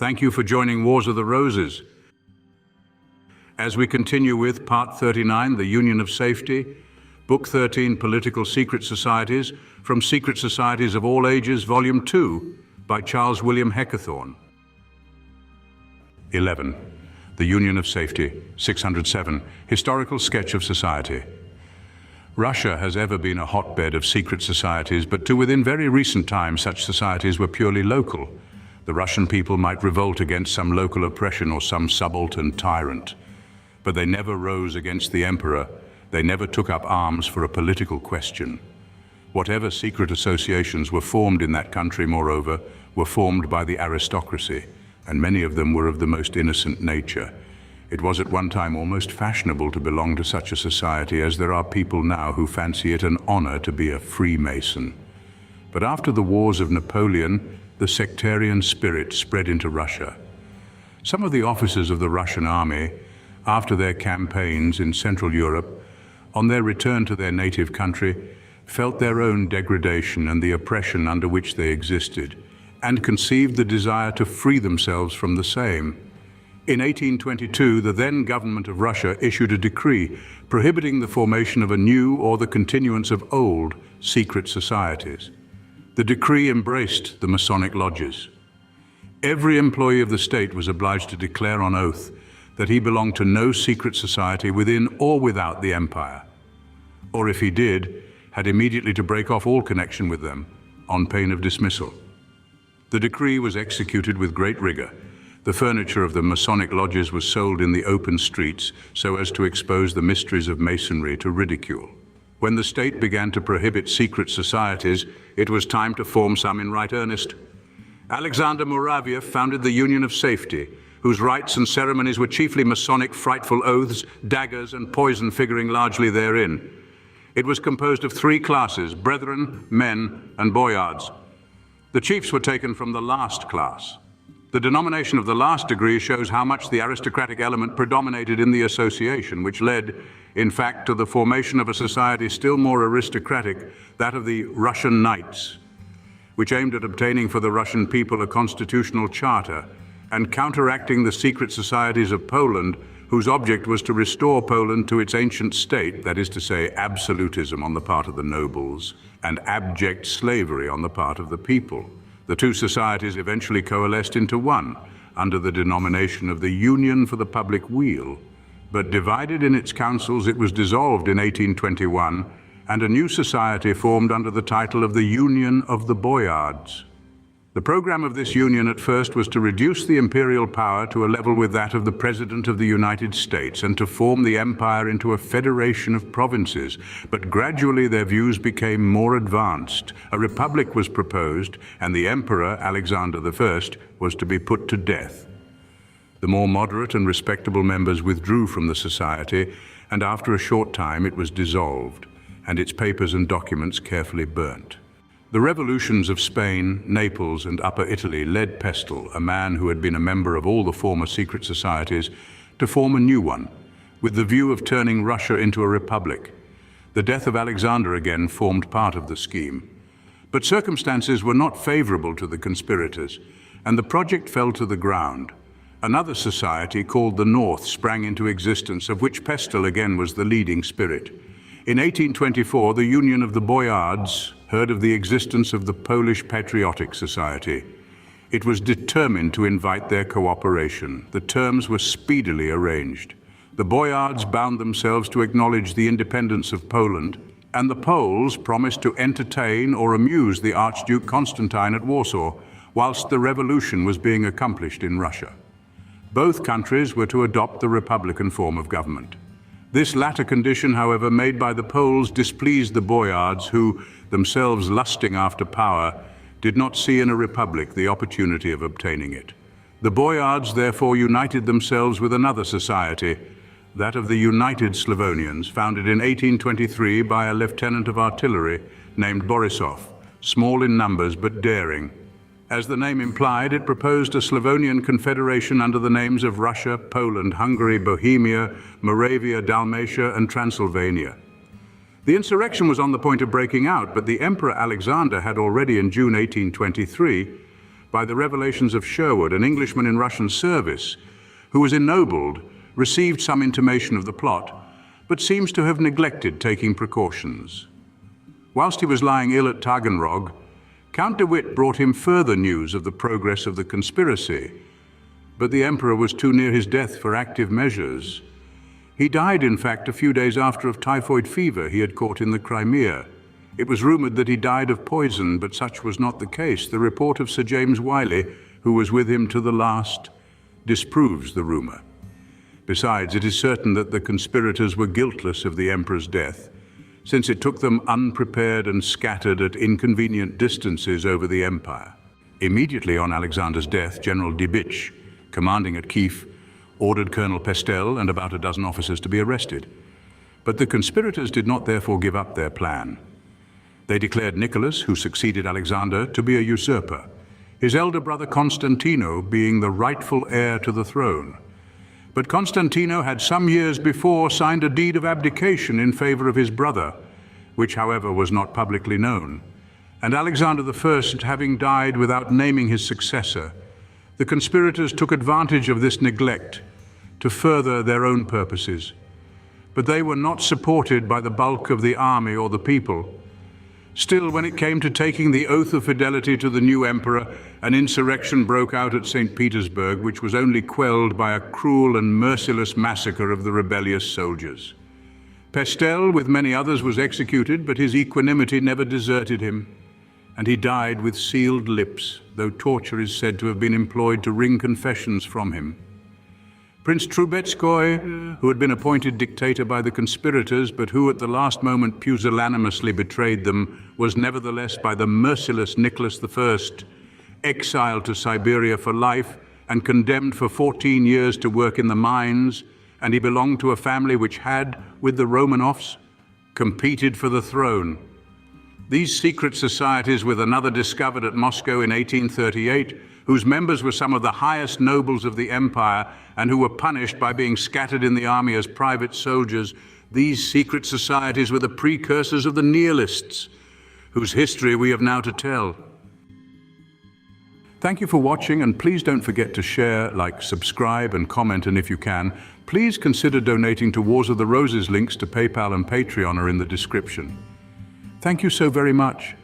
Thank you for joining Wars of the Roses. As we continue with Part 39, The Union of Safety, Book 13, Political Secret Societies, from Secret Societies of All Ages, Volume 2, by Charles William Heckethorn. 11. The Union of Safety, 607, Historical Sketch of Society. Russia has ever been a hotbed of secret societies, but to within very recent times such societies were purely local. The Russian people might revolt against some local oppression or some subaltern tyrant, but they never rose against the emperor. They never took up arms for a political question. Whatever secret associations were formed in that country, moreover, were formed by the aristocracy, and many of them were of the most innocent nature. It was at one time almost fashionable to belong to such a society, as there are people now who fancy it an honor to be a Freemason. But after the wars of Napoleon, the sectarian spirit spread into Russia. Some of the officers of the Russian army, after their campaigns in Central Europe, on their return to their native country, felt their own degradation and the oppression under which they existed, and conceived the desire to free themselves from the same. In 1822, the then government of Russia issued a decree prohibiting the formation of a new or the continuance of old secret societies. The decree embraced the Masonic lodges. Every employee of the state was obliged to declare on oath that he belonged to no secret society within or without the empire, or if he did, had immediately to break off all connection with them on pain of dismissal. The decree was executed with great rigor. The furniture of the Masonic lodges was sold in the open streets so as to expose the mysteries of Masonry to ridicule. When the state began to prohibit secret societies, it was time to form some in right earnest. Alexander Muraviev founded the Union of Safety, whose rites and ceremonies were chiefly Masonic frightful oaths, daggers, and poison figuring largely therein. It was composed of three classes: brethren, men, and boyards. The chiefs were taken from the last class. The denomination of the last degree shows how much the aristocratic element predominated in the association, which led, in fact, to the formation of a society still more aristocratic, that of the Russian Knights, which aimed at obtaining for the Russian people a constitutional charter and counteracting the secret societies of Poland, whose object was to restore Poland to its ancient state, that is to say, absolutism on the part of the nobles and abject slavery on the part of the people. The two societies eventually coalesced into one, under the denomination of the Union for the Public Weal. But divided in its councils, it was dissolved in 1821, and a new society formed under the title of the Union of the Boyards. The program of this union at first was to reduce the imperial power to a level with that of the President of the United States and to form the empire into a federation of provinces. But gradually their views became more advanced. A republic was proposed, and the Emperor, Alexander I, was to be put to death. The more moderate and respectable members withdrew from the society, and after a short time it was dissolved, and its papers and documents carefully burnt. The revolutions of Spain, Naples, and Upper Italy led Pestel, a man who had been a member of all the former secret societies, to form a new one, with the view of turning Russia into a republic. The death of Alexander again formed part of the scheme. But circumstances were not favorable to the conspirators, and the project fell to the ground. Another society called the North sprang into existence, of which Pestel again was the leading spirit. In 1824, the Union of the Boyards heard of the existence of the Polish Patriotic Society. It was determined to invite their cooperation. The terms were speedily arranged. The Boyards bound themselves to acknowledge the independence of Poland, and the Poles promised to entertain or amuse the Archduke Constantine at Warsaw, whilst the revolution was being accomplished in Russia. Both countries were to adopt the republican form of government. This latter condition, however, made by the Poles, displeased the Boyards, who, themselves lusting after power, did not see in a republic the opportunity of obtaining it. The Boyards therefore united themselves with another society, that of the United Slavonians, founded in 1823 by a lieutenant of artillery named Borisov, small in numbers but daring. As the name implied, it proposed a Slavonian confederation under the names of Russia, Poland, Hungary, Bohemia, Moravia, Dalmatia, and Transylvania. The insurrection was on the point of breaking out, but the Emperor Alexander had already in June 1823 by the revelations of Sherwood, an Englishman in Russian service, who was ennobled, received some intimation of the plot, but seems to have neglected taking precautions. Whilst he was lying ill at Taganrog, Count de Witt brought him further news of the progress of the conspiracy, but the emperor was too near his death for active measures. He died, in fact, a few days after of typhoid fever he had caught in the Crimea. It was rumored that he died of poison, but such was not the case. The report of Sir James Wiley, who was with him to the last, disproves the rumor. Besides, it is certain that the conspirators were guiltless of the emperor's death, since it took them unprepared and scattered at inconvenient distances over the empire. Immediately on Alexander's death, General Dibitch, commanding at Kiev, ordered Colonel Pestel and about a dozen officers to be arrested. But the conspirators did not therefore give up their plan. They declared Nicholas, who succeeded Alexander, to be a usurper, his elder brother Constantino being the rightful heir to the throne. But Constantino had some years before signed a deed of abdication in favor of his brother, which however was not publicly known. And Alexander I, having died without naming his successor, the conspirators took advantage of this neglect to further their own purposes. But they were not supported by the bulk of the army or the people. Still, when it came to taking the oath of fidelity to the new emperor, an insurrection broke out at St. Petersburg, which was only quelled by a cruel and merciless massacre of the rebellious soldiers. Pestel, with many others, was executed, but his equanimity never deserted him, and he died with sealed lips, though torture is said to have been employed to wring confessions from him. Prince Trubetskoy, who had been appointed dictator by the conspirators, but who at the last moment pusillanimously betrayed them, was nevertheless by the merciless Nicholas I exiled to Siberia for life and condemned for 14 years to work in the mines, and he belonged to a family which had, with the Romanovs, competed for the throne. These secret societies, with another discovered at Moscow in 1838, whose members were some of the highest nobles of the empire and who were punished by being scattered in the army as private soldiers, these secret societies were the precursors of the Nihilists, whose history we have now to tell. Thank you for watching, and please don't forget to share, like, subscribe, and comment, and if you can, please consider donating to Wars of the Roses. Links to PayPal and Patreon are in the description. Thank you so very much.